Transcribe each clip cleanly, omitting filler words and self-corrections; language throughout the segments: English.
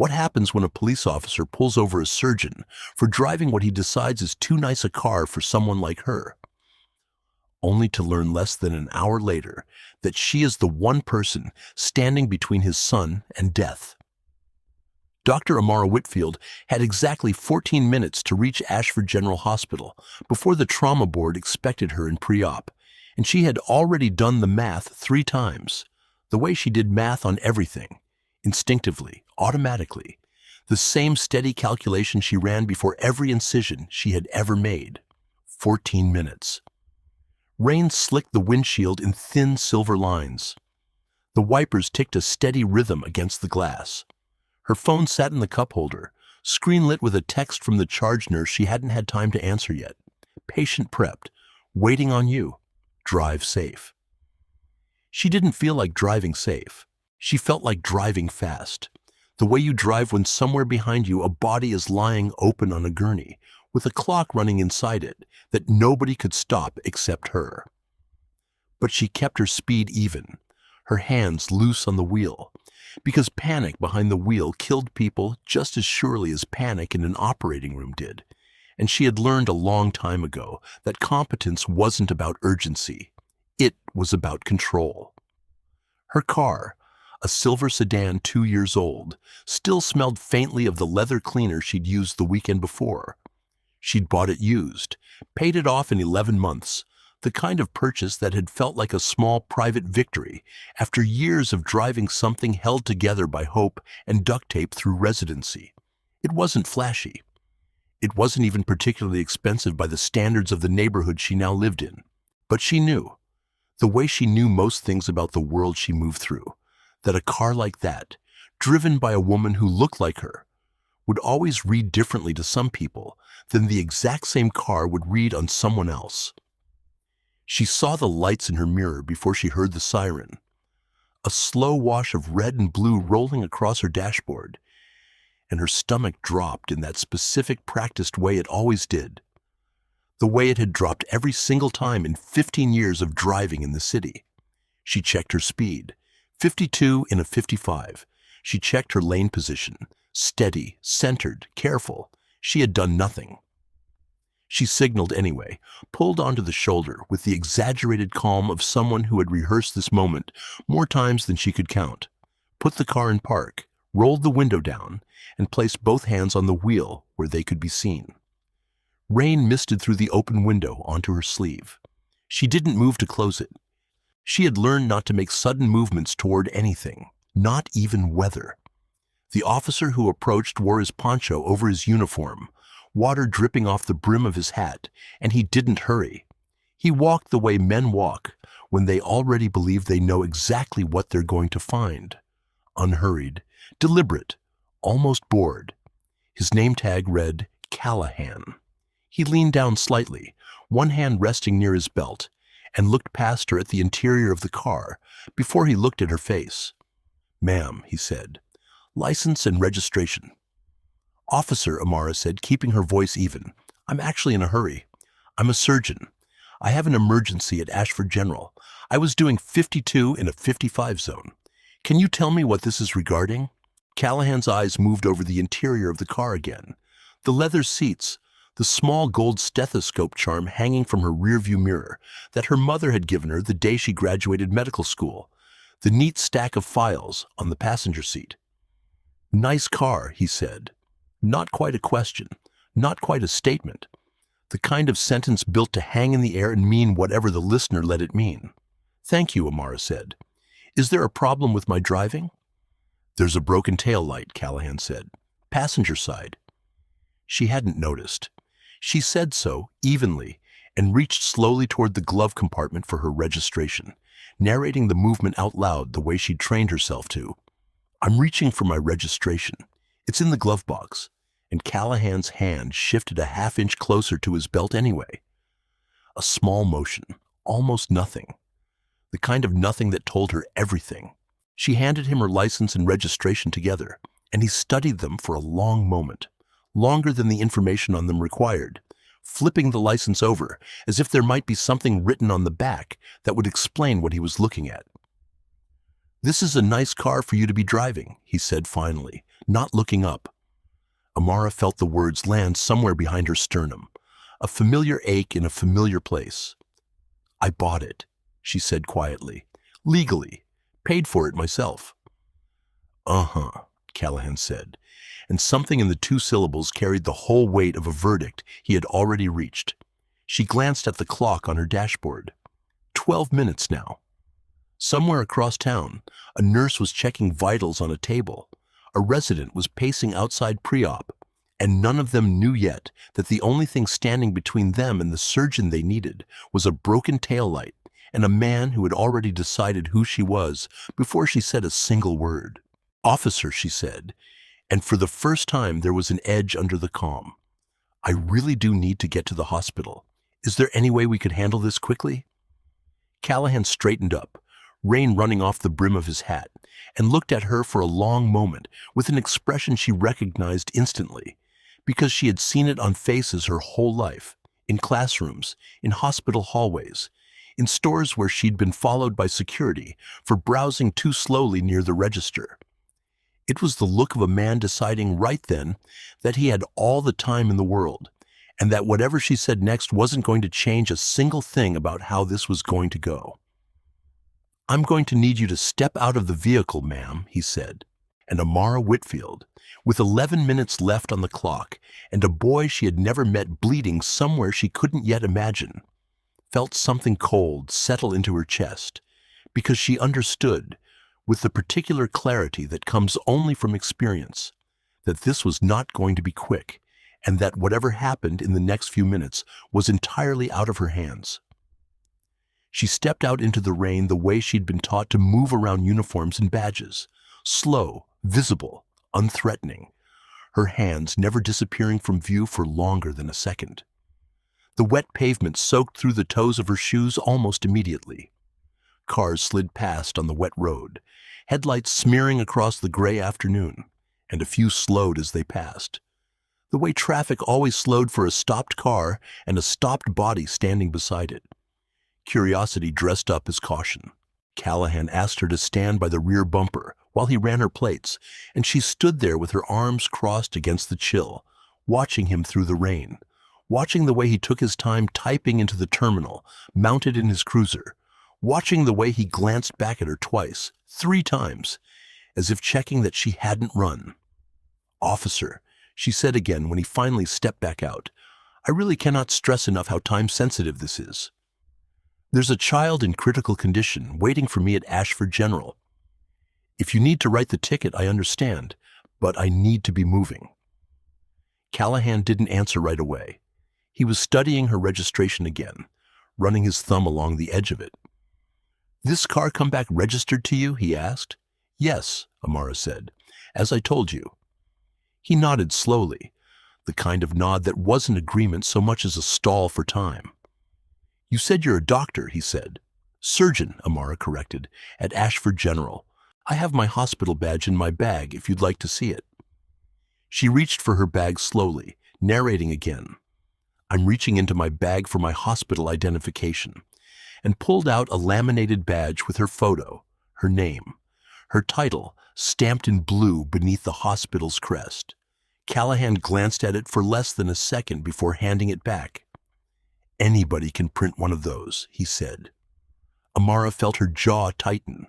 What happens when a police officer pulls over a surgeon for driving what he decides is too nice a car for someone like her? Only to learn less than an hour later that she is the one person standing between his son and death. Dr. Amara Whitfield had exactly 14 minutes to reach Ashford General Hospital before the trauma board expected her in pre-op, and she had already done the math 3 times, the way she did math on everything, instinctively, automatically, the same steady calculation she ran before every incision she had ever made. 14 minutes. Rain slicked the windshield in thin silver lines. The wipers ticked a steady rhythm against the glass. Her phone sat in the cup holder, screen lit with a text from the charge nurse she hadn't had time to answer yet. Patient prepped, waiting on you. Drive safe. She didn't feel like driving safe. She felt like driving fast. The way you drive when somewhere behind you a body is lying open on a gurney, with a clock running inside it that nobody could stop except her. But she kept her speed even, her hands loose on the wheel, because panic behind the wheel killed people just as surely as panic in an operating room did. And she had learned a long time ago that competence wasn't about urgency. It was about control. Her car, a silver sedan 2 years old, still smelled faintly of the leather cleaner she'd used the weekend before. She'd bought it used, paid it off in 11 months, the kind of purchase that had felt like a small private victory after years of driving something held together by hope and duct tape through residency. It wasn't flashy. It wasn't even particularly expensive by the standards of the neighborhood she now lived in. But she knew, the way she knew most things about the world she moved through, that a car like that, driven by a woman who looked like her, would always read differently to some people than the exact same car would read on someone else. She saw the lights in her mirror before she heard the siren, a slow wash of red and blue rolling across her dashboard, and her stomach dropped in that specific practiced way it always did, the way it had dropped every single time in 15 years of driving in the city. She checked her speed, 52 in a 55. She checked her lane position, steady, centered, careful. She had done nothing. She signaled anyway, pulled onto the shoulder with the exaggerated calm of someone who had rehearsed this moment more times than she could count, put the car in park, rolled the window down, and placed both hands on the wheel where they could be seen. Rain misted through the open window onto her sleeve. She didn't move to close it. She had learned not to make sudden movements toward anything, not even weather. The officer who approached wore his poncho over his uniform, water dripping off the brim of his hat, and he didn't hurry. He walked the way men walk when they already believe they know exactly what they're going to find. Unhurried, deliberate, almost bored. His name tag read Callahan. He leaned down slightly, one hand resting near his belt, and looked past her at the interior of the car before he looked at her face. "Ma'am," he said, "license and registration." "Officer," Amara said, keeping her voice even, "I'm actually in a hurry. I'm a surgeon. I have an emergency at Ashford General. I was doing 52 in a 55 zone. Can you tell me what this is regarding?" Callahan's eyes moved over the interior of the car again. The leather seats, the small gold stethoscope charm hanging from her rearview mirror that her mother had given her the day she graduated medical school, the neat stack of files on the passenger seat. "Nice car," he said. Not quite a question, not quite a statement. The kind of sentence built to hang in the air and mean whatever the listener let it mean. "Thank you," Amara said. "Is there a problem with my driving?" "There's a broken tail light," Callahan said. "Passenger side." She hadn't noticed. She said so, evenly, and reached slowly toward the glove compartment for her registration, narrating the movement out loud the way she'd trained herself to. "I'm reaching for my registration. It's in the glove box," and Callahan's hand shifted a half-inch closer to his belt anyway. A small motion, almost nothing. The kind of nothing that told her everything. She handed him her license and registration together, and he studied them for a long moment, longer than the information on them required, flipping the license over as if there might be something written on the back that would explain what he was looking at. "This is a nice car for you to be driving," he said finally, not looking up. Amara felt the words land somewhere behind her sternum, a familiar ache in a familiar place. "I bought it," she said quietly. "Legally. Paid for it myself." "Uh-huh," Callahan said, and something in the two syllables carried the whole weight of a verdict he had already reached. She glanced at the clock on her dashboard. 12 minutes now. Somewhere across town, a nurse was checking vitals on a table. A resident was pacing outside pre-op, and none of them knew yet that the only thing standing between them and the surgeon they needed was a broken taillight and a man who had already decided who she was before she said a single word. "Officer," she said, and for the first time there was an edge under the calm. "I really do need to get to the hospital. Is there any way we could handle this quickly?" Callahan straightened up, rain running off the brim of his hat, and looked at her for a long moment with an expression she recognized instantly, because she had seen it on faces her whole life, in classrooms, in hospital hallways, in stores where she'd been followed by security for browsing too slowly near the register. It was the look of a man deciding right then that he had all the time in the world, and that whatever she said next wasn't going to change a single thing about how this was going to go. "I'm going to need you to step out of the vehicle, ma'am," he said. And Amara Whitfield, with 11 minutes left on the clock and a boy she had never met bleeding somewhere she couldn't yet imagine, felt something cold settle into her chest, because she understood, with the particular clarity that comes only from experience, that this was not going to be quick, and that whatever happened in the next few minutes was entirely out of her hands. She stepped out into the rain the way she'd been taught to move around uniforms and badges, slow, visible, unthreatening, her hands never disappearing from view for longer than a second. The wet pavement soaked through the toes of her shoes almost immediately. Cars slid past on the wet road, headlights smearing across the gray afternoon, and a few slowed as they passed, the way traffic always slowed for a stopped car and a stopped body standing beside it. Curiosity dressed up as caution. Callahan asked her to stand by the rear bumper while he ran her plates, and she stood there with her arms crossed against the chill, watching him through the rain, watching the way he took his time typing into the terminal, mounted in his cruiser, watching the way he glanced back at her twice, 3 times, as if checking that she hadn't run. "Officer," she said again when he finally stepped back out, "I really cannot stress enough how time-sensitive this is. There's a child in critical condition waiting for me at Ashford General. If you need to write the ticket, I understand, but I need to be moving." Callahan didn't answer right away. He was studying her registration again, running his thumb along the edge of it. "This car come back registered to you?" he asked. "Yes," Amara said, "as I told you." He nodded slowly, the kind of nod that wasn't agreement so much as a stall for time. "You said you're a doctor," he said. "Surgeon," Amara corrected, "at Ashford General. I have my hospital badge in my bag if you'd like to see it." She reached for her bag slowly, narrating again. "I'm reaching into my bag for my hospital identification," and pulled out a laminated badge with her photo, her name, her title stamped in blue beneath the hospital's crest. Callahan glanced at it for less than a second before handing it back. "Anybody can print one of those," he said. Amara felt her jaw tighten,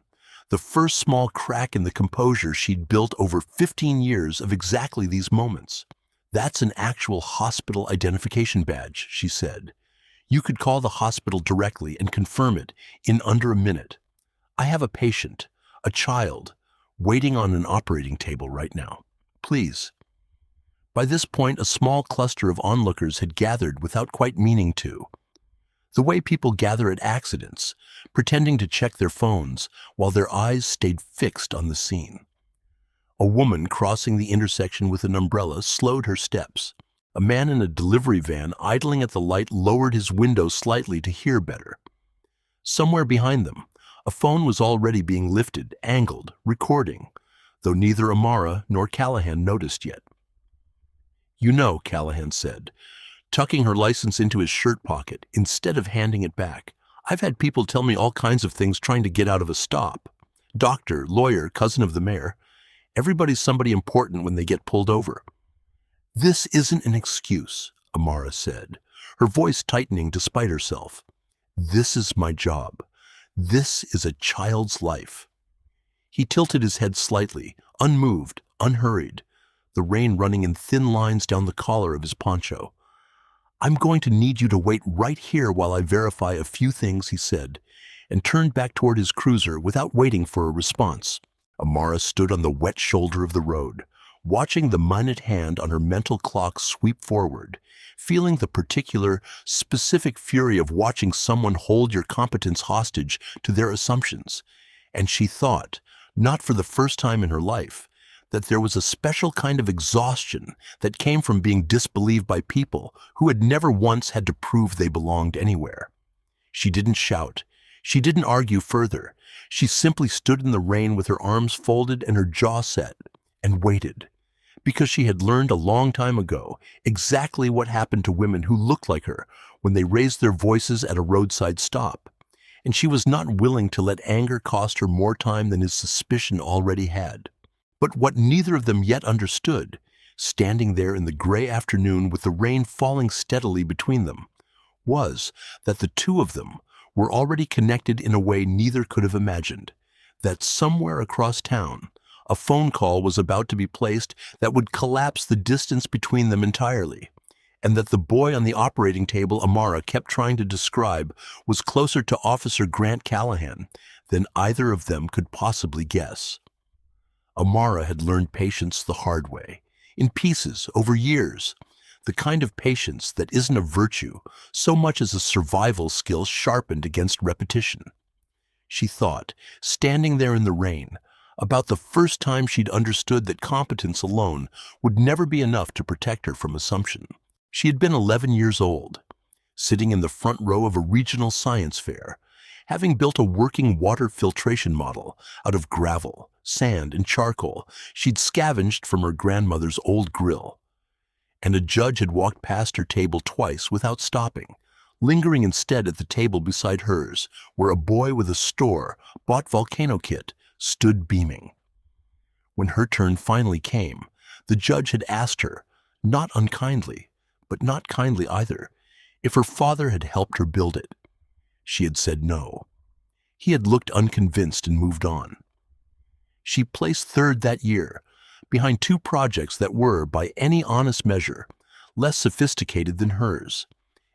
the first small crack in the composure she'd built over 15 years of exactly these moments. "That's an actual hospital identification badge," she said. "You could call the hospital directly and confirm it in under a minute. I have a patient, a child, waiting on an operating table right now. Please." By this point, a small cluster of onlookers had gathered without quite meaning to. The way people gather at accidents, pretending to check their phones while their eyes stayed fixed on the scene. A woman crossing the intersection with an umbrella slowed her steps. A man in a delivery van idling at the light lowered his window slightly to hear better. Somewhere behind them, a phone was already being lifted, angled, recording, though neither Amara nor Callahan noticed yet. "You know," Callahan said, tucking her license into his shirt pocket instead of handing it back, "I've had people tell me all kinds of things trying to get out of a stop. Doctor, lawyer, cousin of the mayor. Everybody's somebody important when they get pulled over. This isn't an excuse, Amara said, her voice tightening despite herself. This is my job. This is a child's life. He tilted his head slightly, unmoved, unhurried, the rain running in thin lines down the collar of his poncho. I'm going to need you to wait right here while I verify a few things, he said, and turned back toward his cruiser without waiting for a response. Amara stood on the wet shoulder of the road, watching the minute hand on her mental clock sweep forward, feeling the particular, specific fury of watching someone hold your competence hostage to their assumptions. And she thought, not for the first time in her life, that there was a special kind of exhaustion that came from being disbelieved by people who had never once had to prove they belonged anywhere. She didn't shout. She didn't argue further. She simply stood in the rain with her arms folded and her jaw set, and waited, because she had learned a long time ago exactly what happened to women who looked like her when they raised their voices at a roadside stop, and she was not willing to let anger cost her more time than his suspicion already had. But what neither of them yet understood, standing there in the gray afternoon with the rain falling steadily between them, was that the two of them were already connected in a way neither could have imagined, that somewhere across town, a phone call was about to be placed that would collapse the distance between them entirely, and that the boy on the operating table Amara kept trying to describe was closer to Officer Grant Callahan than either of them could possibly guess. Amara had learned patience the hard way, in pieces, over years, the kind of patience that isn't a virtue so much as a survival skill sharpened against repetition. She thought, standing there in the rain, about the first time she'd understood that competence alone would never be enough to protect her from assumption. She had been 11 years old, sitting in the front row of a regional science fair, having built a working water filtration model out of gravel, sand, and charcoal she'd scavenged from her grandmother's old grill. And a judge had walked past her table twice without stopping, lingering instead at the table beside hers, where a boy with a store-bought volcano kit stood beaming. When her turn finally came, the judge had asked her, not unkindly, but not kindly either, if her father had helped her build it. She had said no. He had looked unconvinced and moved on. She placed third that year, behind two projects that were, by any honest measure, less sophisticated than hers,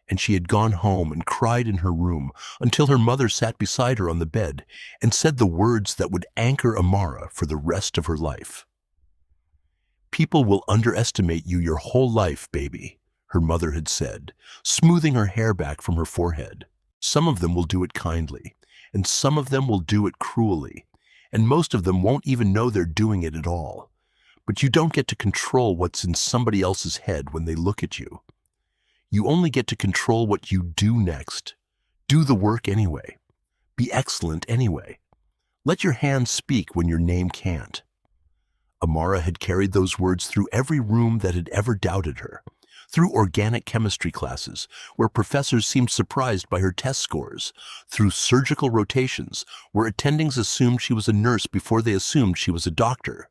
and she had gone home and cried in her room until her mother sat beside her on the bed and said the words that would anchor Amara for the rest of her life. "People will underestimate you your whole life, baby," her mother had said, smoothing her hair back from her forehead. "Some of them will do it kindly, and some of them will do it cruelly, and most of them won't even know they're doing it at all. But you don't get to control what's in somebody else's head when they look at you. You only get to control what you do next. Do the work anyway. Be excellent anyway. Let your hands speak when your name can't." Amara had carried those words through every room that had ever doubted her, through organic chemistry classes, where professors seemed surprised by her test scores, through surgical rotations, where attendings assumed she was a nurse before they assumed she was a doctor,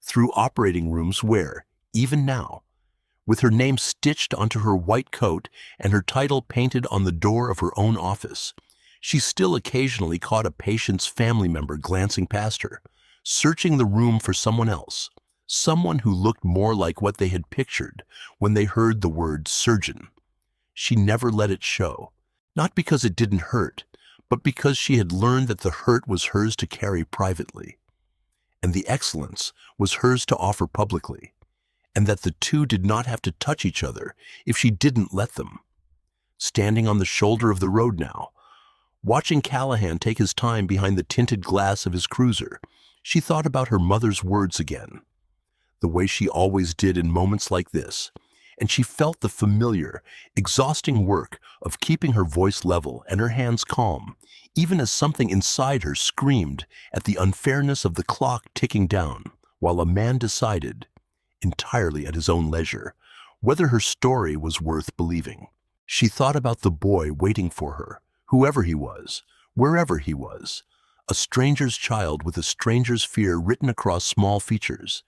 through operating rooms where, even now, with her name stitched onto her white coat and her title painted on the door of her own office, she still occasionally caught a patient's family member glancing past her, searching the room for someone else, someone who looked more like what they had pictured when they heard the word surgeon. She never let it show, not because it didn't hurt, but because she had learned that the hurt was hers to carry privately, and the excellence was hers to offer publicly, and that the two did not have to touch each other if she didn't let them. Standing on the shoulder of the road now, watching Callahan take his time behind the tinted glass of his cruiser, she thought about her mother's words again, the way she always did in moments like this, and she felt the familiar, exhausting work of keeping her voice level and her hands calm, even as something inside her screamed at the unfairness of the clock ticking down, while a man decided, entirely at his own leisure, whether her story was worth believing. She thought about the boy waiting for her, whoever he was, wherever he was, A stranger's child with a stranger's fear written across small features.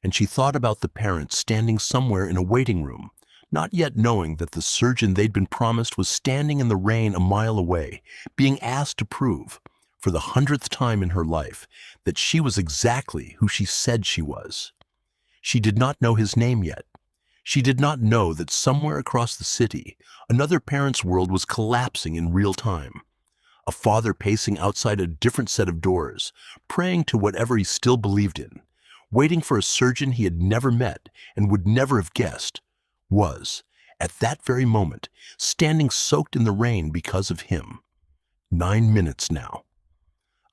And she thought about the parents standing somewhere in a waiting room, not yet knowing that the surgeon they'd been promised was standing in the rain a mile away, being asked to prove, for the 100th time in her life, that she was exactly who she said she was. She did not know his name yet. She did not know that somewhere across the city, another parent's world was collapsing in real time. A father pacing outside a different set of doors, praying to whatever he still believed in, waiting for a surgeon he had never met and would never have guessed, was, at that very moment, standing soaked in the rain because of him. 9 minutes now.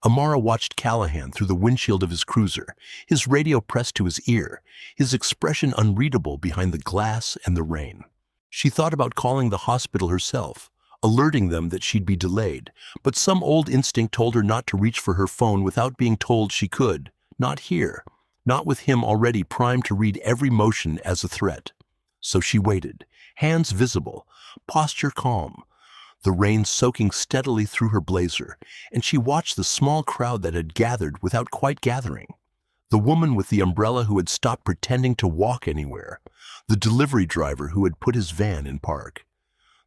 Amara watched Callahan through the windshield of his cruiser, his radio pressed to his ear, his expression unreadable behind the glass and the rain. She thought about calling the hospital herself, alerting them that she'd be delayed, but some old instinct told her not to reach for her phone without being told she could, not here, not with him already primed to read every motion as a threat. So she waited, hands visible, posture calm, the rain soaking steadily through her blazer, and she watched the small crowd that had gathered without quite gathering. The woman with the umbrella who had stopped pretending to walk anywhere, the delivery driver who had put his van in park.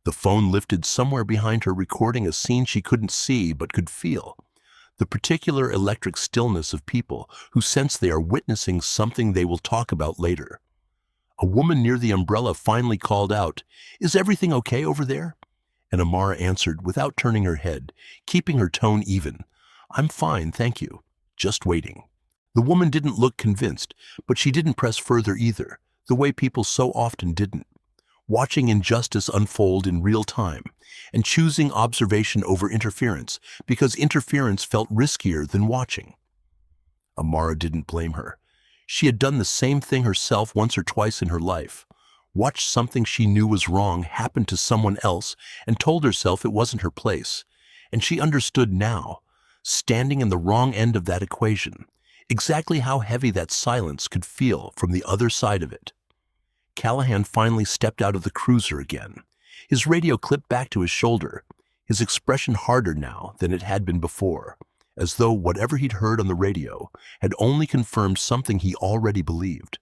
The phone lifted somewhere behind her, recording a scene she couldn't see but could feel. The particular electric stillness of people who sense they are witnessing something they will talk about later. A woman near the umbrella finally called out, "Is everything okay over there?" And Amara answered without turning her head, keeping her tone even, "I'm fine, thank you. Just waiting." The woman didn't look convinced, but she didn't press further either, the way people so often didn't. Watching injustice unfold in real time, and choosing observation over interference because interference felt riskier than watching. Amara didn't blame her. She had done the same thing herself once or twice in her life. Watched something she knew was wrong happen to someone else and told herself it wasn't her place. And she understood now, standing in the wrong end of that equation, exactly how heavy that silence could feel from the other side of it. Callahan finally stepped out of the cruiser again. His radio clipped back to his shoulder, his expression harder now than it had been before, as though whatever he'd heard on the radio had only confirmed something he already believed.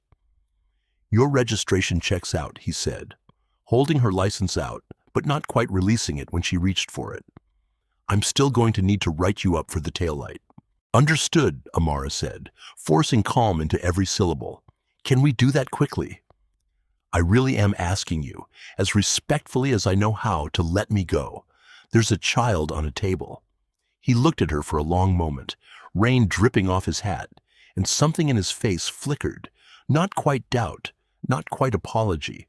"Your registration checks out," he said, holding her license out, but not quite releasing it when she reached for it. "I'm still going to need to write you up for the taillight." "Understood," Amara said, forcing calm into every syllable. "Can we do that quickly? I really am asking you, as respectfully as I know how, to let me go. There's a child on a table." He looked at her for a long moment, rain dripping off his hat, and something in his face flickered, not quite doubt, not quite apology,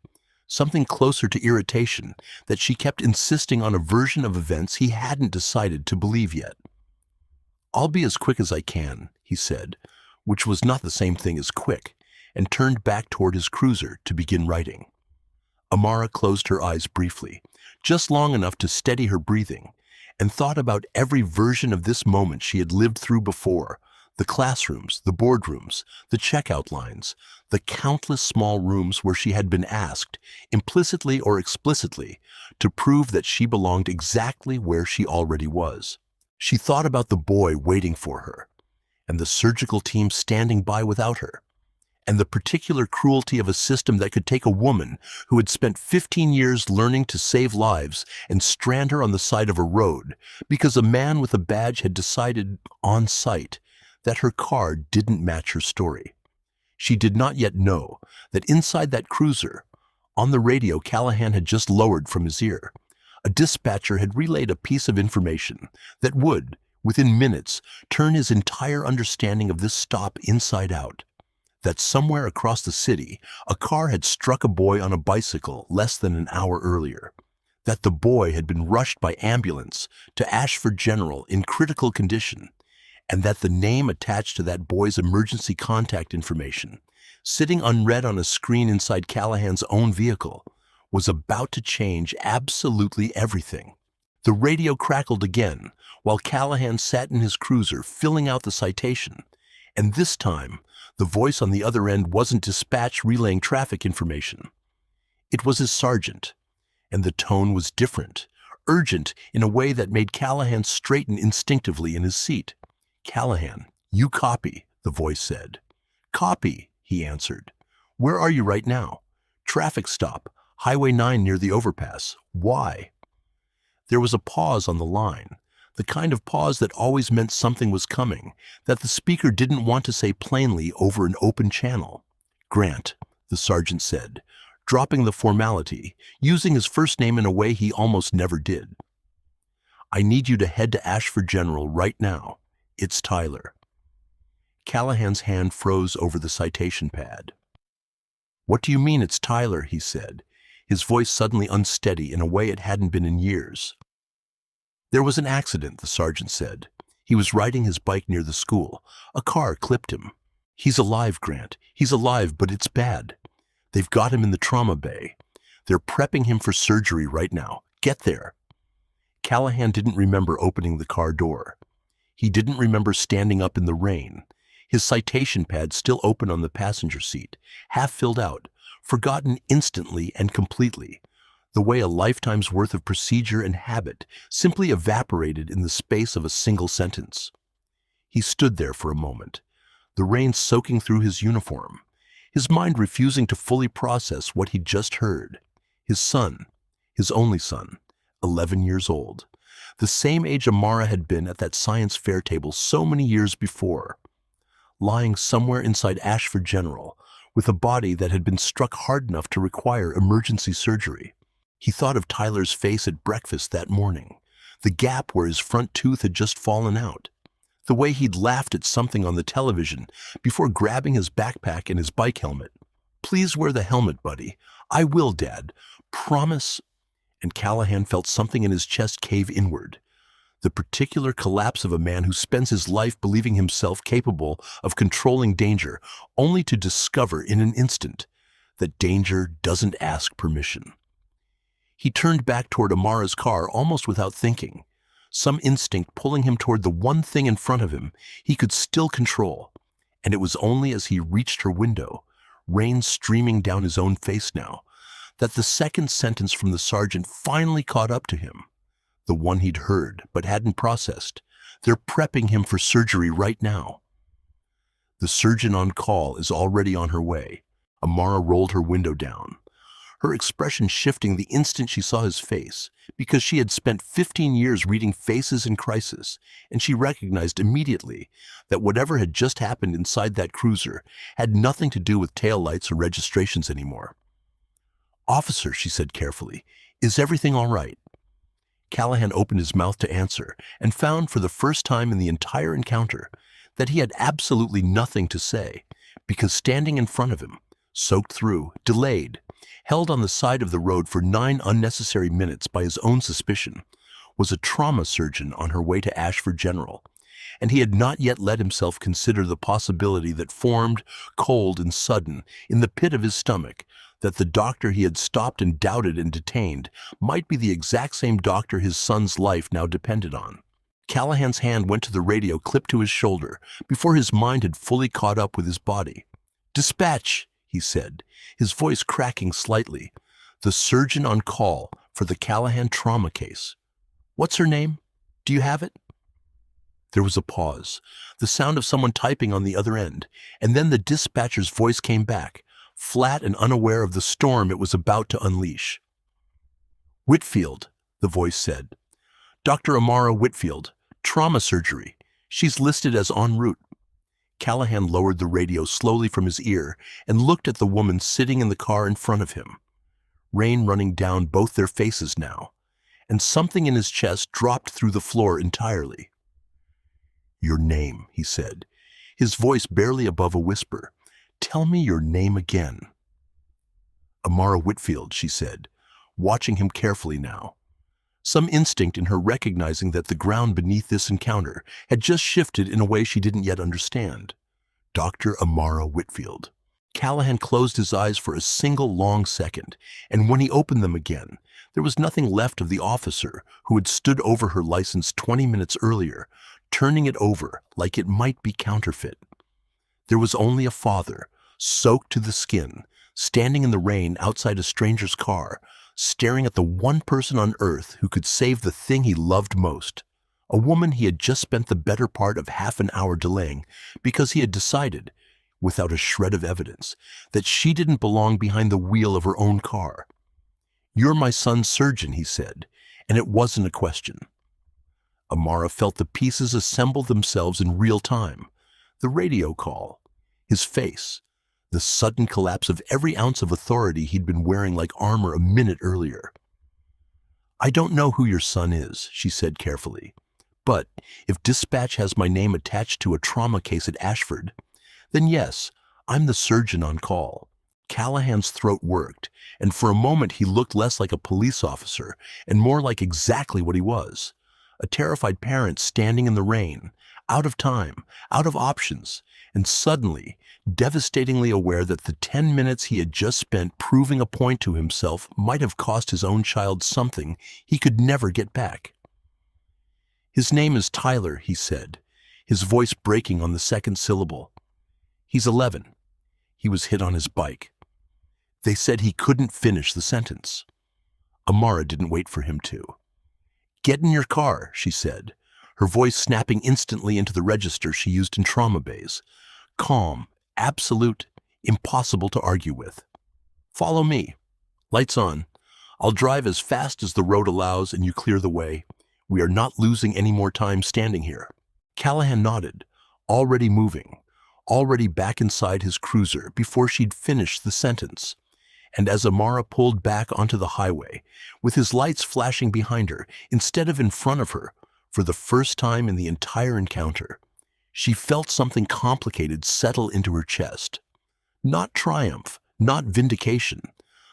something closer to irritation that she kept insisting on a version of events he hadn't decided to believe yet. "I'll be as quick as I can," he said, which was not the same thing as quick, and turned back toward his cruiser to begin writing. Amara closed her eyes briefly, just long enough to steady her breathing, and thought about every version of this moment she had lived through before, the classrooms, the boardrooms, the checkout lines, the countless small rooms where she had been asked, implicitly or explicitly, to prove that she belonged exactly where she already was. She thought about the boy waiting for her, and the surgical team standing by without her, and the particular cruelty of a system that could take a woman who had spent 15 years learning to save lives and strand her on the side of a road because a man with a badge had decided, on sight, that her car didn't match her story. She did not yet know that inside that cruiser, on the radio Callahan had just lowered from his ear, a dispatcher had relayed a piece of information that would, within minutes, turn his entire understanding of this stop inside out. That somewhere across the city, a car had struck a boy on a bicycle less than an hour earlier. That the boy had been rushed by ambulance to Ashford General in critical condition, and that the name attached to that boy's emergency contact information, sitting unread on a screen inside Callahan's own vehicle, was about to change absolutely everything. The radio crackled again, while Callahan sat in his cruiser filling out the citation, and this time, the voice on the other end wasn't dispatch relaying traffic information. It was his sergeant, and the tone was different, urgent in a way that made Callahan straighten instinctively in his seat. Callahan, you copy, the voice said. Copy, he answered. Where are you right now? Traffic stop, Highway 9 near the overpass. Why? There was a pause on the line, the kind of pause that always meant something was coming, that the speaker didn't want to say plainly over an open channel. Grant, the sergeant said, dropping the formality, using his first name in a way he almost never did. I need you to head to Ashford General right now. It's Tyler. Callahan's hand froze over the citation pad. What do you mean it's Tyler? He said, his voice suddenly unsteady in a way it hadn't been in years. There was an accident, the sergeant said. He was riding his bike near the school. A car clipped him. He's alive, Grant. He's alive, but it's bad. They've got him in the trauma bay. They're prepping him for surgery right now. Get there. Callahan didn't remember opening the car door. He didn't remember standing up in the rain. His citation pad still open on the passenger seat, half filled out, forgotten instantly and completely, the way a lifetime's worth of procedure and habit simply evaporated in the space of a single sentence. He stood there for a moment, the rain soaking through his uniform, his mind refusing to fully process what he'd just heard. His son, his only son, 11 years old, the same age Amara had been at that science fair table so many years before, lying somewhere inside Ashford General, with a body that had been struck hard enough to require emergency surgery. He thought of Tyler's face at breakfast that morning, the gap where his front tooth had just fallen out, the way he'd laughed at something on the television before grabbing his backpack and his bike helmet. Please wear the helmet, buddy. I will, Dad. Promise. And Callahan felt something in his chest cave inward. The particular collapse of a man who spends his life believing himself capable of controlling danger, only to discover in an instant that danger doesn't ask permission. He turned back toward Amara's car almost without thinking, some instinct pulling him toward the one thing in front of him he could still control. And it was only as he reached her window, rain streaming down his own face now, that the second sentence from the sergeant finally caught up to him. The one he'd heard but hadn't processed. They're prepping him for surgery right now. The surgeon on call is already on her way. Amara rolled her window down, her expression shifting the instant she saw his face, because she had spent 15 years reading faces in crisis, and she recognized immediately that whatever had just happened inside that cruiser had nothing to do with taillights or registrations anymore. Officer, she said carefully, is everything all right? Callahan opened his mouth to answer and found for the first time in the entire encounter that he had absolutely nothing to say, because standing in front of him, soaked through, delayed, held on the side of the road for 9 unnecessary minutes by his own suspicion, was a trauma surgeon on her way to Ashford General, and he had not yet let himself consider the possibility that formed, cold and sudden, in the pit of his stomach, that the doctor he had stopped and doubted and detained might be the exact same doctor his son's life now depended on. Callahan's hand went to the radio clipped to his shoulder before his mind had fully caught up with his body. "Dispatch," he said, his voice cracking slightly. "The surgeon on call for the Callahan trauma case. What's her name? Do you have it?" There was a pause, the sound of someone typing on the other end, and then the dispatcher's voice came back, flat and unaware of the storm it was about to unleash. "Whitfield," the voice said. "Dr. Amara Whitfield, trauma surgery. She's listed as en route." Callahan lowered the radio slowly from his ear and looked at the woman sitting in the car in front of him, rain running down both their faces now, and something in his chest dropped through the floor entirely. "Your name," he said, his voice barely above a whisper. "Tell me your name again." "Amara Whitfield," she said, watching him carefully now, some instinct in her recognizing that the ground beneath this encounter had just shifted in a way she didn't yet understand. Dr. Amara Whitfield. Callahan closed his eyes for a single long second, and when he opened them again, there was nothing left of the officer who had stood over her license 20 minutes earlier, turning it over like it might be counterfeit. There was only a father, soaked to the skin, standing in the rain outside a stranger's car, staring at the one person on earth who could save the thing he loved most, A woman he had just spent the better part of half an hour delaying because he had decided, without a shred of evidence, that she didn't belong behind the wheel of her own car. "You're my son's surgeon," he said, and it wasn't a question. Amara felt the pieces assemble themselves in real time. The radio call, his face, the sudden collapse of every ounce of authority he'd been wearing like armor a minute earlier. "I don't know who your son is," she said carefully, "but if dispatch has my name attached to a trauma case at Ashford, then yes, I'm the surgeon on call." Callahan's throat worked, and for a moment he looked less like a police officer and more like exactly what he was. A terrified parent standing in the rain, out of time, out of options, and suddenly, devastatingly aware that the 10 minutes he had just spent proving a point to himself might have cost his own child something he could never get back. "His name is Tyler," he said, his voice breaking on the second syllable. "He's 11. He was hit on his bike." They said he couldn't finish the sentence. Amara didn't wait for him to. "Get in your car," she said, her voice snapping instantly into the register she used in trauma bays. Calm, absolute, impossible to argue with. "Follow me. Lights on. I'll drive as fast as the road allows and you clear the way. We are not losing any more time standing here." Callahan nodded, already moving, already back inside his cruiser before she'd finished the sentence. And as Amara pulled back onto the highway, with his lights flashing behind her instead of in front of her, for the first time in the entire encounter, she felt something complicated settle into her chest. Not triumph, not vindication,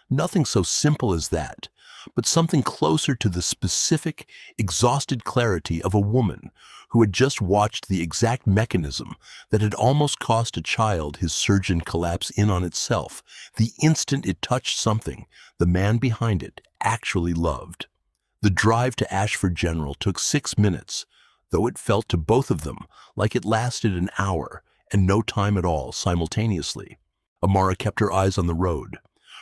nothing so simple as that, but something closer to the specific, exhausted clarity of a woman who had just watched the exact mechanism that had almost cost a child his surgeon collapse in on itself the instant it touched something the man behind it actually loved. The drive to Ashford General took 6 minutes, though it felt to both of them like it lasted an hour and no time at all simultaneously. Amara kept her eyes on the road,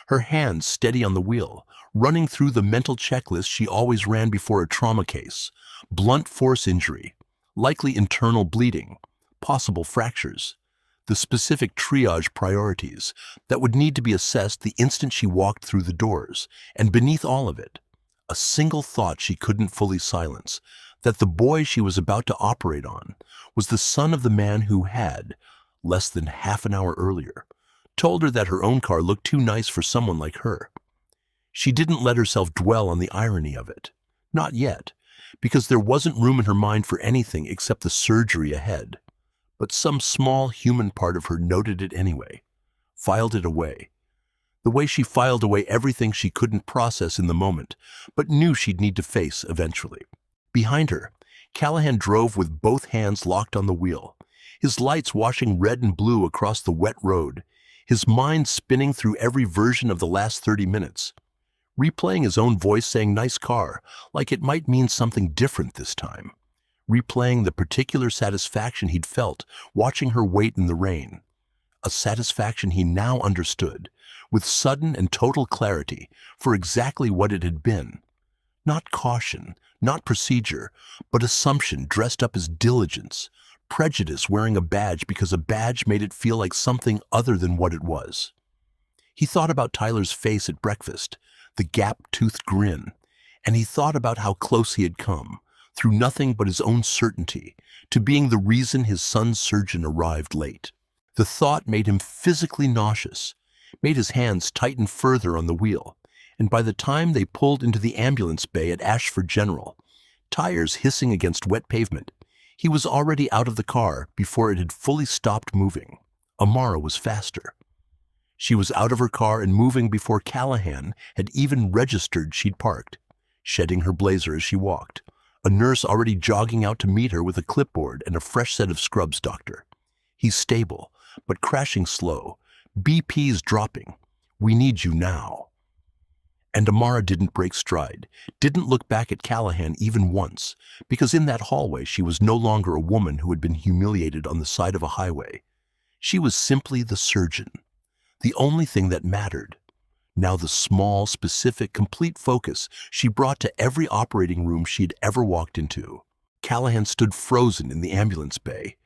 her hands steady on the wheel, running through the mental checklist she always ran before a trauma case: blunt force injury, likely internal bleeding, possible fractures, the specific triage priorities that would need to be assessed the instant she walked through the doors, and beneath all of it, a single thought she couldn't fully silence, that the boy she was about to operate on was the son of the man who had, less than half an hour earlier, told her that her own car looked too nice for someone like her. She didn't let herself dwell on the irony of it. Not yet, because there wasn't room in her mind for anything except the surgery ahead. But some small human part of her noted it anyway, filed it away. The way she filed away everything she couldn't process in the moment, but knew she'd need to face eventually. Behind her, Callahan drove with both hands locked on the wheel, his lights washing red and blue across the wet road, his mind spinning through every version of the last 30 minutes, replaying his own voice saying "nice car," like it might mean something different this time, replaying the particular satisfaction he'd felt watching her wait in the rain, a satisfaction he now understood, with sudden and total clarity, for exactly what it had been. Not caution, not procedure, but assumption dressed up as diligence, prejudice wearing a badge because a badge made it feel like something other than what it was. He thought about Tyler's face at breakfast, the gap-toothed grin, and he thought about how close he had come, through nothing but his own certainty, to being the reason his son's surgeon arrived late. The thought made him physically nauseous, made his hands tighten further on the wheel, and by the time they pulled into the ambulance bay at Ashford General, tires hissing against wet pavement, he was already out of the car before it had fully stopped moving. Amara was faster. She was out of her car and moving before Callahan had even registered she'd parked, shedding her blazer as she walked, a nurse already jogging out to meet her with a clipboard and a fresh set of scrubs. "Doctor, he's stable, but crashing slow. BP's dropping. We need you now." And Amara didn't break stride, didn't look back at Callahan even once, because in that hallway she was no longer a woman who had been humiliated on the side of a highway. She was simply the surgeon, the only thing that mattered. Now the small, specific, complete focus she brought to every operating room she'd ever walked into. Callahan stood frozen in the ambulance bay,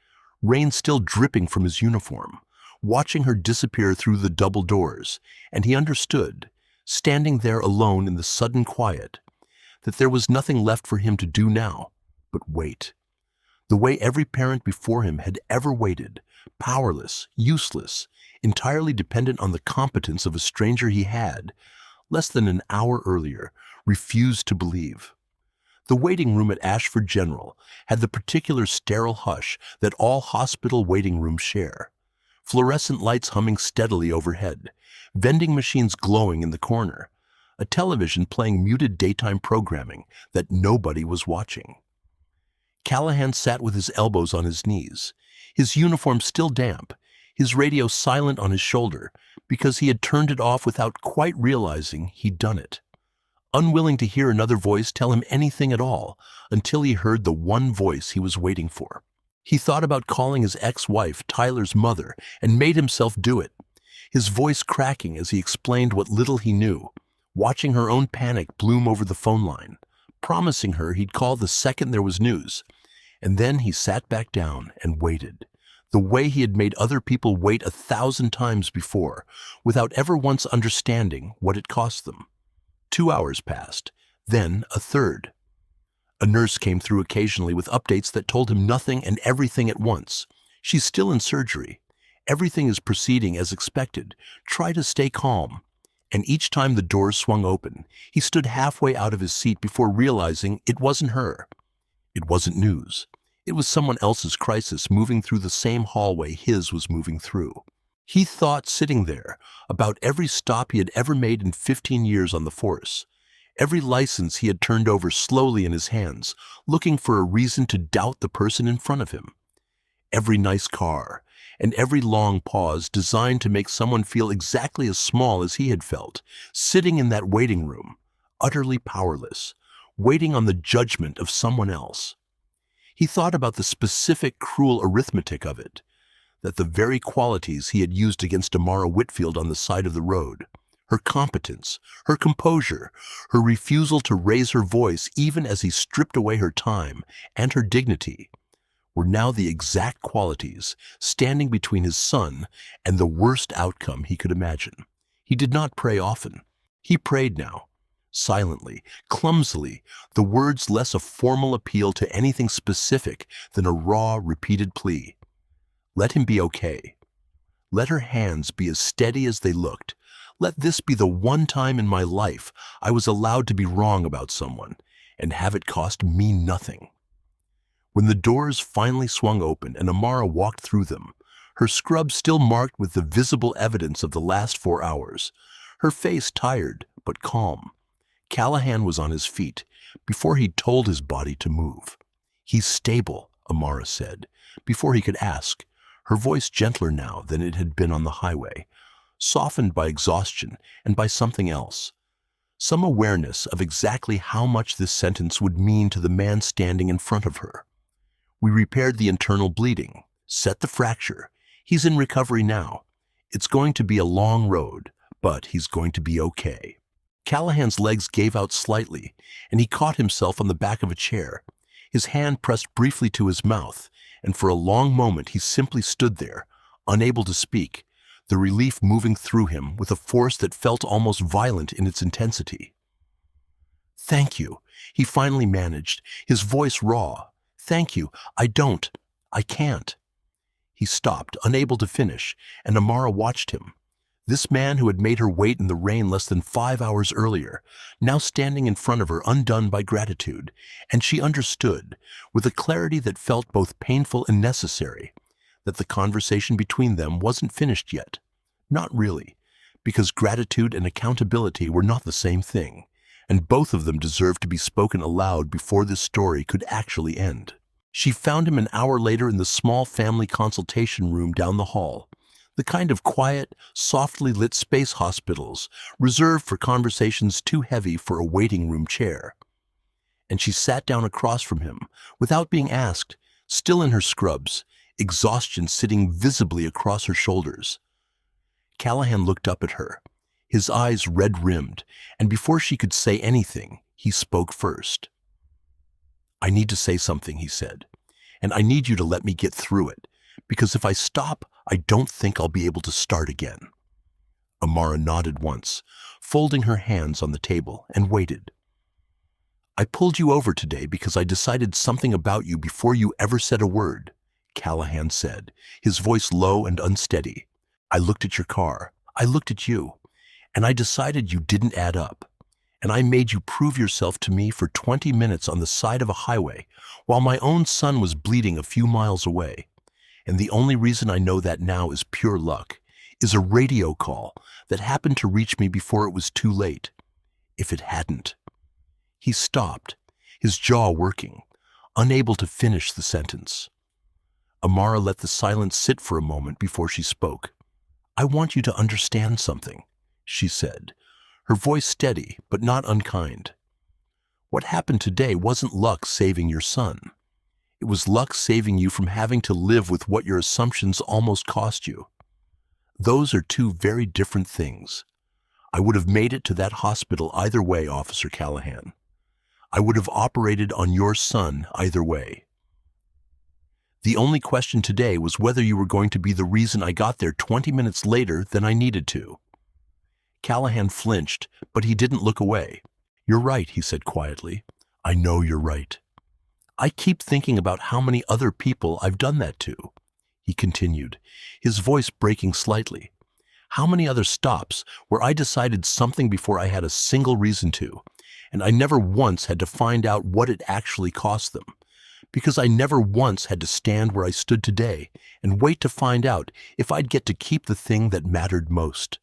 rain still dripping from his uniform, watching her disappear through the double doors, and he understood, standing there alone in the sudden quiet, that there was nothing left for him to do now but wait. The way every parent before him had ever waited, powerless, useless, entirely dependent on the competence of a stranger he had, less than an hour earlier, refused to believe. The waiting room at Ashford General had the particular sterile hush that all hospital waiting rooms share. Fluorescent lights humming steadily overhead, vending machines glowing in the corner, a television playing muted daytime programming that nobody was watching. Callahan sat with his elbows on his knees, his uniform still damp, his radio silent on his shoulder because he had turned it off without quite realizing he'd done it. Unwilling to hear another voice tell him anything at all until he heard the one voice he was waiting for. He thought about calling his ex-wife, Tyler's mother, and made himself do it, his voice cracking as he explained what little he knew, watching her own panic bloom over the phone line, promising her he'd call the second there was news. And then he sat back down and waited, the way he had made other people wait 1,000 times before, without ever once understanding what it cost them. 2 hours passed, then a third. A nurse came through occasionally with updates that told him nothing and everything at once. She's still in surgery. Everything is proceeding as expected. Try to stay calm. And each time the doors swung open, he stood halfway out of his seat before realizing it wasn't her. It wasn't news. It was someone else's crisis moving through the same hallway his was moving through. He thought, sitting there, about every stop he had ever made in 15 years on the force, every license he had turned over slowly in his hands, looking for a reason to doubt the person in front of him, every nice car, and every long pause designed to make someone feel exactly as small as he had felt, sitting in that waiting room, utterly powerless, waiting on the judgment of someone else. He thought about the specific, cruel arithmetic of it, that the very qualities he had used against Amara Whitfield on the side of the road, her competence, her composure, her refusal to raise her voice even as he stripped away her time and her dignity, were now the exact qualities standing between his son and the worst outcome he could imagine. He did not pray often. He prayed now, silently, clumsily, the words less a formal appeal to anything specific than a raw, repeated plea. Let him be okay. Let her hands be as steady as they looked. Let this be the one time in my life I was allowed to be wrong about someone and have it cost me nothing. When the doors finally swung open and Amara walked through them, her scrub still marked with the visible evidence of the last 4 hours, her face tired but calm, Callahan was on his feet before he'd told his body to move. He's stable, Amara said, before he could ask, her voice gentler now than it had been on the highway, softened by exhaustion and by something else, some awareness of exactly how much this sentence would mean to the man standing in front of her. We repaired the internal bleeding, set the fracture. He's in recovery now. It's going to be a long road, but he's going to be okay. Callahan's legs gave out slightly, and he caught himself on the back of a chair. His hand pressed briefly to his mouth, and for a long moment he simply stood there, unable to speak, the relief moving through him with a force that felt almost violent in its intensity. "Thank you," he finally managed, his voice raw. "Thank you. I can't." He stopped, unable to finish, and Amara watched him. This man who had made her wait in the rain less than 5 hours earlier, now standing in front of her undone by gratitude, and she understood, with a clarity that felt both painful and necessary, that the conversation between them wasn't finished yet. Not really, because gratitude and accountability were not the same thing, and both of them deserved to be spoken aloud before this story could actually end. She found him an hour later in the small family consultation room down the hall, the kind of quiet, softly lit space hospitals reserved for conversations too heavy for a waiting room chair. And she sat down across from him, without being asked, still in her scrubs, exhaustion sitting visibly across her shoulders. Callahan looked up at her, his eyes red-rimmed, and before she could say anything, he spoke first. "I need to say something," he said, "and I need you to let me get through it, because if I stop, I don't think I'll be able to start again." Amara nodded once, folding her hands on the table, and waited. "I pulled you over today because I decided something about you before you ever said a word," Callahan said, his voice low and unsteady. "I looked at your car, I looked at you, and I decided you didn't add up. And I made you prove yourself to me for 20 minutes on the side of a highway while my own son was bleeding a few miles away. And the only reason I know that now is pure luck, is a radio call that happened to reach me before it was too late. If it hadn't..." He stopped, his jaw working, unable to finish the sentence. Amara let the silence sit for a moment before she spoke. "I want you to understand something," she said, her voice steady but not unkind. "What happened today wasn't luck saving your son. It was luck saving you from having to live with what your assumptions almost cost you. Those are two very different things. I would have made it to that hospital either way, Officer Callahan. I would have operated on your son either way. The only question today was whether you were going to be the reason I got there 20 minutes later than I needed to." Callahan flinched, but he didn't look away. "You're right," he said quietly. "I know you're right. I keep thinking about how many other people I've done that to," he continued, his voice breaking slightly. "How many other stops where I decided something before I had a single reason to, and I never once had to find out what it actually cost them, because I never once had to stand where I stood today and wait to find out if I'd get to keep the thing that mattered most."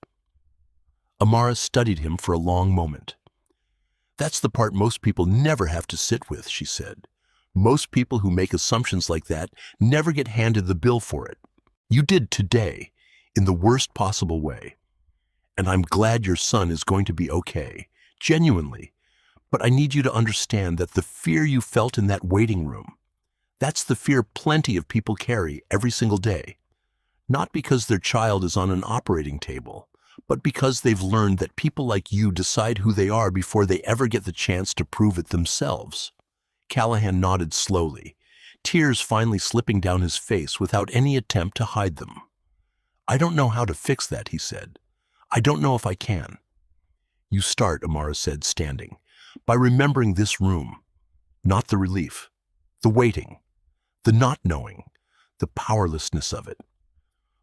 Amara studied him for a long moment. "That's the part most people never have to sit with," she said. "Most people who make assumptions like that never get handed the bill for it. You did today, in the worst possible way. And I'm glad your son is going to be okay, genuinely. But I need you to understand that the fear you felt in that waiting room, that's the fear plenty of people carry every single day. Not because their child is on an operating table, but because they've learned that people like you decide who they are before they ever get the chance to prove it themselves." Callahan nodded slowly, tears finally slipping down his face without any attempt to hide them. "I don't know how to fix that," he said. "I don't know if I can." "You start," Amara said, standing, "by remembering this room. Not the relief, the waiting, the not knowing, the powerlessness of it.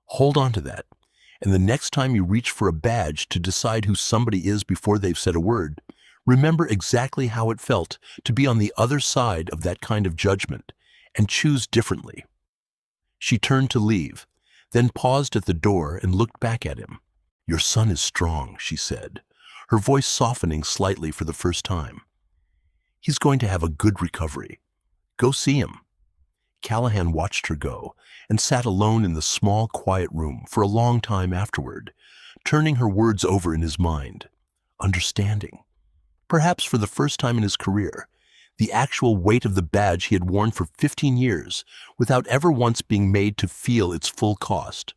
Hold on to that, and the next time you reach for a badge to decide who somebody is before they've said a word, remember exactly how it felt to be on the other side of that kind of judgment, and choose differently." She turned to leave, then paused at the door and looked back at him. "Your son is strong," she said, her voice softening slightly for the first time. "He's going to have a good recovery. Go see him." Callahan watched her go and sat alone in the small, quiet room for a long time afterward, turning her words over in his mind, understanding, perhaps for the first time in his career, the actual weight of the badge he had worn for 15 years without ever once being made to feel its full cost.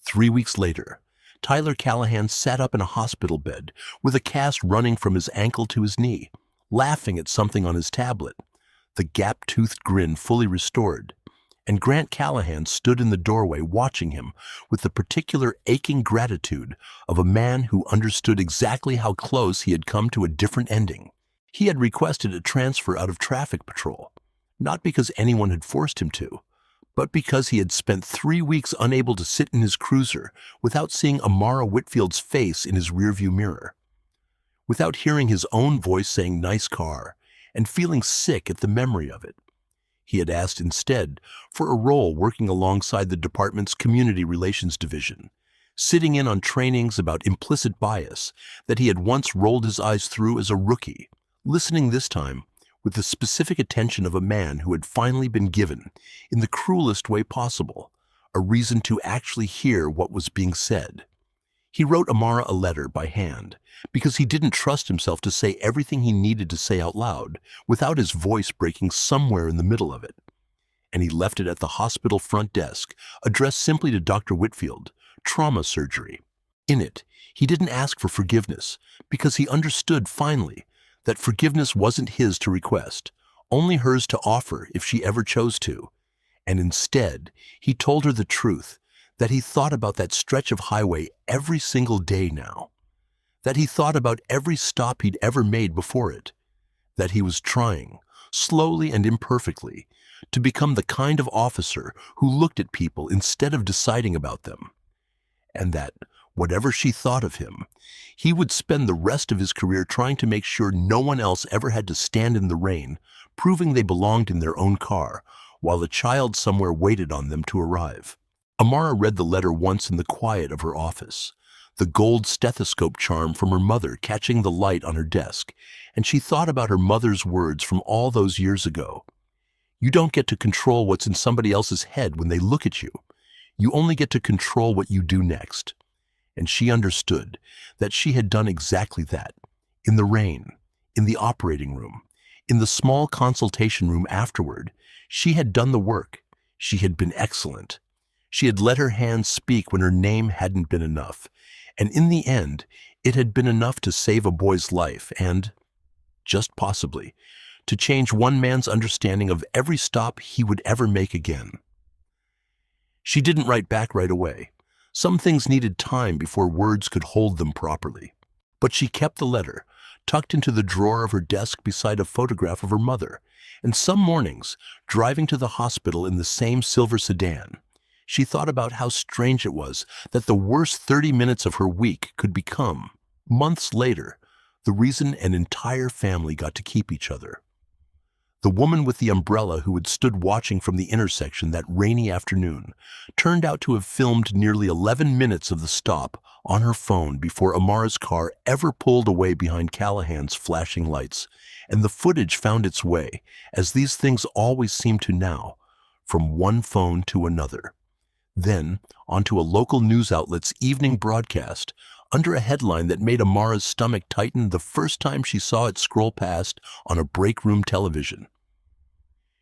3 weeks later, Tyler Callahan sat up in a hospital bed with a cast running from his ankle to his knee, laughing at something on his tablet, the gap-toothed grin fully restored, and Grant Callahan stood in the doorway watching him with the particular aching gratitude of a man who understood exactly how close he had come to a different ending. He had requested a transfer out of traffic patrol, not because anyone had forced him to, but because he had spent 3 weeks unable to sit in his cruiser without seeing Amara Whitfield's face in his rearview mirror, without hearing his own voice saying "nice car," and feeling sick at the memory of it. He had asked instead for a role working alongside the department's Community Relations Division, sitting in on trainings about implicit bias that he had once rolled his eyes through as a rookie, listening this time with the specific attention of a man who had finally been given, in the cruelest way possible, a reason to actually hear what was being said. He wrote Amara a letter by hand because he didn't trust himself to say everything he needed to say out loud without his voice breaking somewhere in the middle of it. And he left it at the hospital front desk, addressed simply to Dr. Whitfield, trauma surgery. In it, he didn't ask for forgiveness because he understood finally that forgiveness wasn't his to request, only hers to offer if she ever chose to. And instead, he told her the truth, that he thought about that stretch of highway every single day now, that he thought about every stop he'd ever made before it, that he was trying, slowly and imperfectly, to become the kind of officer who looked at people instead of deciding about them, and that, whatever she thought of him, he would spend the rest of his career trying to make sure no one else ever had to stand in the rain, proving they belonged in their own car, while a child somewhere waited on them to arrive. Amara read the letter once in the quiet of her office, the gold stethoscope charm from her mother catching the light on her desk, and she thought about her mother's words from all those years ago. You don't get to control what's in somebody else's head when they look at you. You only get to control what you do next. And she understood that she had done exactly that. In the rain, in the operating room, in the small consultation room afterward, she had done the work. She had been excellent. She had let her hands speak when her name hadn't been enough. And in the end, it had been enough to save a boy's life and, just possibly, to change one man's understanding of every stop he would ever make again. She didn't write back right away. Some things needed time before words could hold them properly. But she kept the letter, tucked into the drawer of her desk beside a photograph of her mother, and some mornings, driving to the hospital in the same silver sedan, she thought about how strange it was that the worst 30 minutes of her week could become, months later, the reason an entire family got to keep each other. The woman with the umbrella who had stood watching from the intersection that rainy afternoon turned out to have filmed nearly 11 minutes of the stop on her phone before Amara's car ever pulled away behind Callahan's flashing lights, and the footage found its way, as these things always seem to now, from one phone to another. Then, onto a local news outlet's evening broadcast, under a headline that made Amara's stomach tighten the first time she saw it scroll past on a break room television.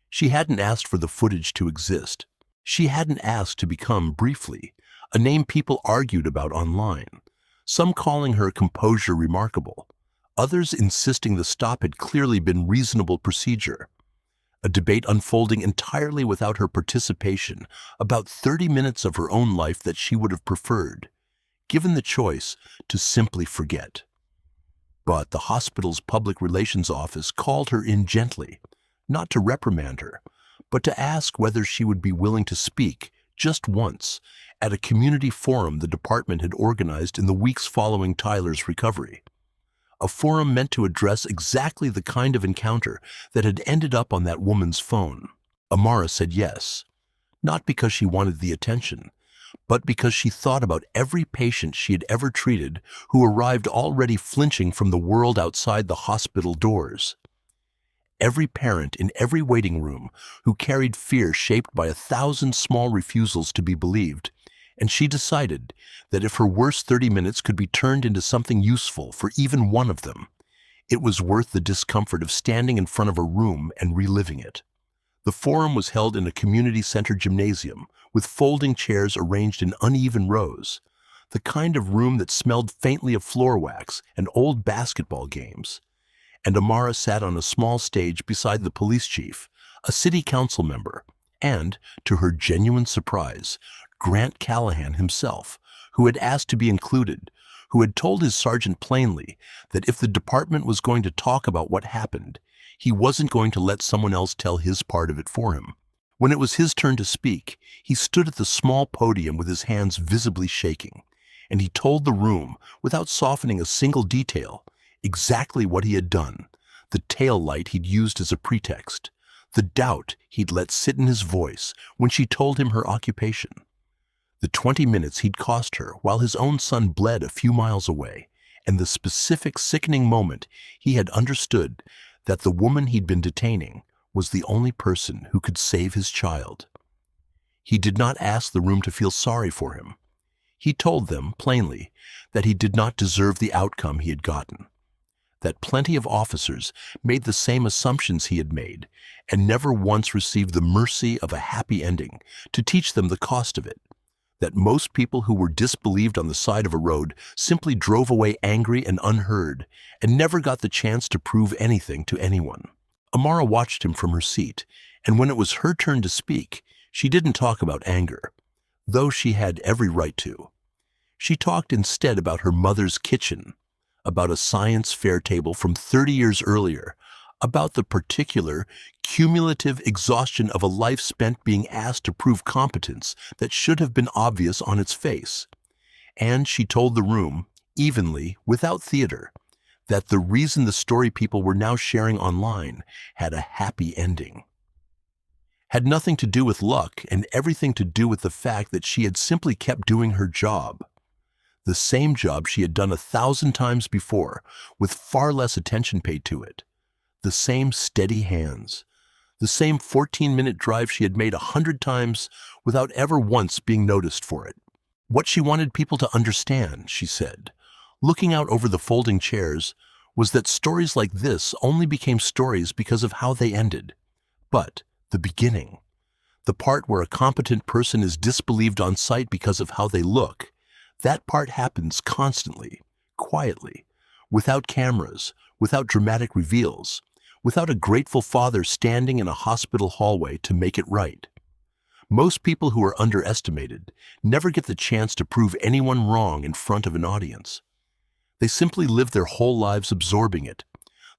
She hadn't asked for the footage to exist. She hadn't asked to become, briefly, a name people argued about online, some calling her composure remarkable, others insisting the stop had clearly been reasonable procedure. A debate unfolding entirely without her participation, about 30 minutes of her own life that she would have preferred, given the choice, to simply forget. But the hospital's public relations office called her in gently, not to reprimand her, but to ask whether she would be willing to speak, just once, at a community forum the department had organized in the weeks following Tyler's recovery. A forum meant to address exactly the kind of encounter that had ended up on that woman's phone. Amara said yes, not because she wanted the attention, but because she thought about every patient she had ever treated who arrived already flinching from the world outside the hospital doors. Every parent in every waiting room who carried fear shaped by 1,000 small refusals to be believed, and she decided that if her worst 30 minutes could be turned into something useful for even one of them, it was worth the discomfort of standing in front of a room and reliving it. The forum was held in a community center gymnasium with folding chairs arranged in uneven rows, the kind of room that smelled faintly of floor wax and old basketball games. And Amara sat on a small stage beside the police chief, a city council member, and, to her genuine surprise, Grant Callahan himself, who had asked to be included, who had told his sergeant plainly that if the department was going to talk about what happened, he wasn't going to let someone else tell his part of it for him. When it was his turn to speak, he stood at the small podium with his hands visibly shaking, and he told the room, without softening a single detail, exactly what he had done, the tail light he'd used as a pretext, the doubt he'd let sit in his voice when she told him her occupation, the 20 minutes he'd cost her while his own son bled a few miles away, and the specific sickening moment he had understood that the woman he'd been detaining was the only person who could save his child. He did not ask the room to feel sorry for him. He told them, plainly, that he did not deserve the outcome he had gotten, that plenty of officers made the same assumptions he had made and never once received the mercy of a happy ending to teach them the cost of it, that most people who were disbelieved on the side of a road simply drove away angry and unheard and never got the chance to prove anything to anyone. Amara watched him from her seat, and when it was her turn to speak, she didn't talk about anger, though she had every right to. She talked instead about her mother's kitchen, about a science fair table from 30 years earlier, about the particular, cumulative exhaustion of a life spent being asked to prove competence that should have been obvious on its face. And she told the room, evenly, without theater, that the reason the story people were now sharing online had a happy ending. Had nothing to do with luck and everything to do with the fact that she had simply kept doing her job. The same job she had done 1,000 times before, with far less attention paid to it. The same steady hands. The same 14-minute drive she had made 100 times without ever once being noticed for it. What she wanted people to understand, she said, looking out over the folding chairs, was that stories like this only became stories because of how they ended. But the beginning, the part where a competent person is disbelieved on sight because of how they look, that part happens constantly, quietly, without cameras, without dramatic reveals, without a grateful father standing in a hospital hallway to make it right. Most people who are underestimated never get the chance to prove anyone wrong in front of an audience. They simply live their whole lives absorbing it,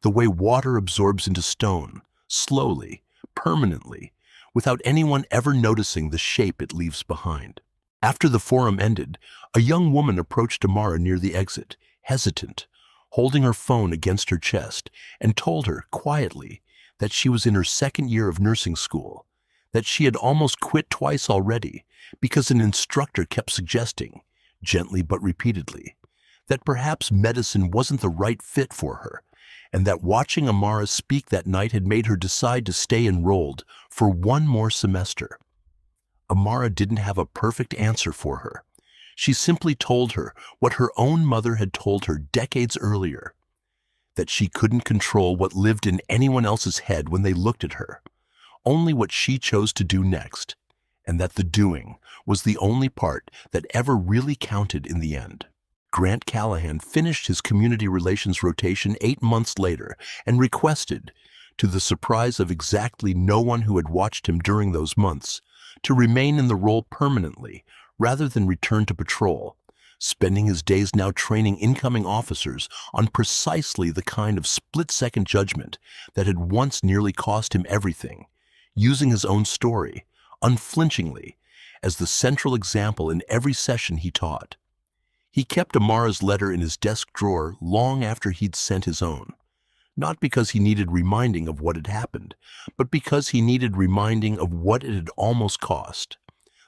the way water absorbs into stone, slowly, permanently, without anyone ever noticing the shape it leaves behind. After the forum ended, a young woman approached Amara near the exit, hesitant, holding her phone against her chest, and told her, quietly, that she was in her second year of nursing school, that she had almost quit twice already because an instructor kept suggesting, gently but repeatedly, that perhaps medicine wasn't the right fit for her, and that watching Amara speak that night had made her decide to stay enrolled for one more semester. Amara didn't have a perfect answer for her. She simply told her what her own mother had told her decades earlier, that she couldn't control what lived in anyone else's head when they looked at her, only what she chose to do next, and that the doing was the only part that ever really counted in the end. Grant Callahan finished his community relations rotation 8 months later and requested, to the surprise of exactly no one who had watched him during those months, to remain in the role permanently rather than return to patrol, spending his days now training incoming officers on precisely the kind of split-second judgment that had once nearly cost him everything, using his own story, unflinchingly, as the central example in every session he taught. He kept Amara's letter in his desk drawer long after he'd sent his own, not because he needed reminding of what had happened, but because he needed reminding of what it had almost cost,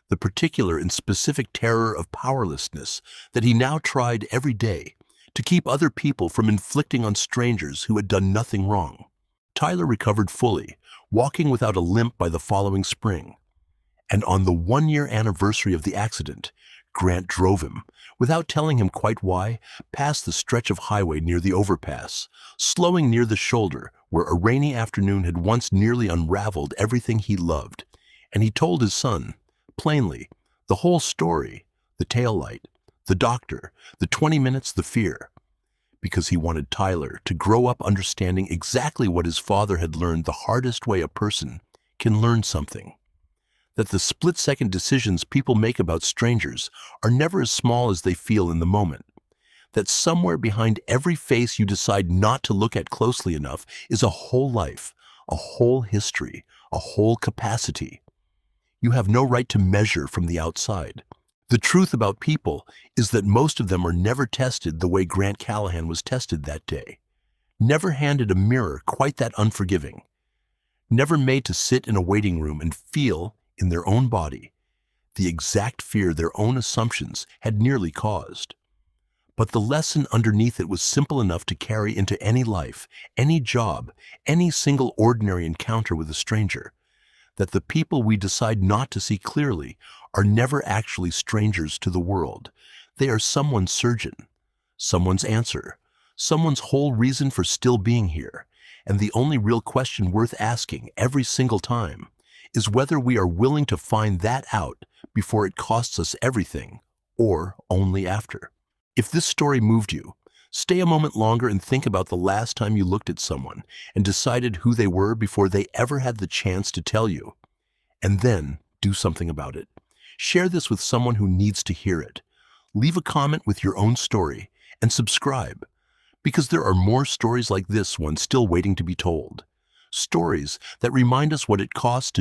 the particular and specific terror of powerlessness that he now tried every day to keep other people from inflicting on strangers who had done nothing wrong. Tyler recovered fully, walking without a limp by the following spring, and on the 1-year anniversary of the accident, Grant drove him, without telling him quite why, past the stretch of highway near the overpass, slowing near the shoulder where a rainy afternoon had once nearly unraveled everything he loved, and he told his son, plainly, the whole story, the taillight, the doctor, the 20 minutes, the fear, because he wanted Tyler to grow up understanding exactly what his father had learned the hardest way a person can learn something. That the split-second decisions people make about strangers are never as small as they feel in the moment. That somewhere behind every face you decide not to look at closely enough is a whole life, a whole history, a whole capacity. You have no right to measure from the outside. The truth about people is that most of them are never tested the way Grant Callahan was tested that day. Never handed a mirror quite that unforgiving. Never made to sit in a waiting room and feel, in their own body, the exact fear their own assumptions had nearly caused. But the lesson underneath it was simple enough to carry into any life, any job, any single ordinary encounter with a stranger, that the people we decide not to see clearly are never actually strangers to the world. They are someone's surgeon, someone's answer, someone's whole reason for still being here, and the only real question worth asking every single time is whether we are willing to find that out before it costs us everything, or only after. If this story moved you, Stay a moment longer and think about the last time you looked at someone and decided who they were before they ever had the chance to tell you. And then do something about it. Share this with someone who needs to hear it. Leave a comment with your own story and subscribe, because there are more stories like this one still waiting to be told. Stories that remind us what it costs to